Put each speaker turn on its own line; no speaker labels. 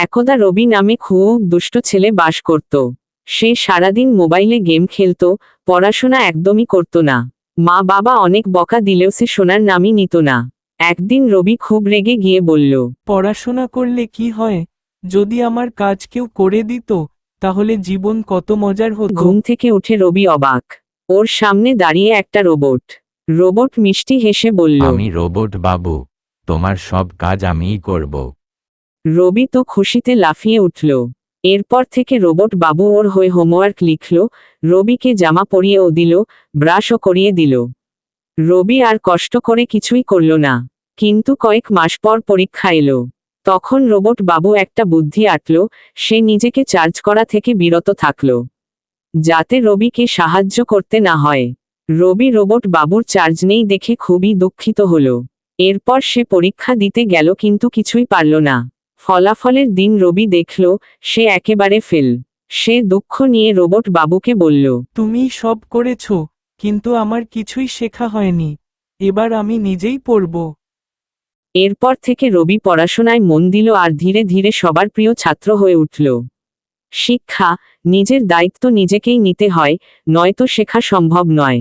একদা রবি নামে খুব দুষ্ট ছেলে বাস করত। সে সারাদিন মোবাইলে গেম খেলত, পড়াশোনা একদমই করত না। মা বাবা অনেক বকা দিলেও সে শোনার নামই নিত না। একদিন রবি খুব রেগে গিয়ে বলল,
পড়াশোনা করলে কি হয়? যদি আমার কাজ কেউ করে দিত, তাহলে জীবন কত মজার হতো।
ঘুম থেকে উঠে রবি অবাক। ওর সামনে দাঁড়িয়ে একটা রোবট। রোবট মিষ্টি হেসে বলল,
আমি রোবট বাবু, তোমার সব কাজ আমিই করব।
রবি তো খুশিতে লাফিয়ে উঠল। এরপর থেকে রোবট বাবু ওর হয়ে হোমওয়ার্ক লিখল, রবিকে জামা পরিয়েও দিল, ব্রাশও করিয়ে দিল। রবি আর কষ্ট করে কিছুই করল না। কিন্তু কয়েক মাস পর পরীক্ষা এলো। তখন রোবট বাবু একটা বুদ্ধি আঁটল। সে নিজেকে চার্জ করা থেকে বিরত থাকল, যাতে রবিকে সাহায্য করতে না হয়। রবি রোবট বাবুর চার্জ নেই দেখে খুবই দুঃখিত হল। এরপর সে পরীক্ষা দিতে গেল কিন্তু কিছুই পারল না। ফলাফলের দিন রবি দেখল সে একেবারে ফেল। সে দুঃখ নিয়ে রোবট বাবুকে বলল,
তুমি সব করেছো, কিন্তু আমার কিছুই শেখা হয়নি। এবার আমি নিজেই পড়ব।
এরপর থেকে রবি পড়াশোনায় মন দিল আর ধীরে ধীরে সবার প্রিয় ছাত্র হয়ে উঠল। শিক্ষা, নিজের দায়িত্ব নিজেকেই নিতে হয়, নয়তো শেখা সম্ভব নয়।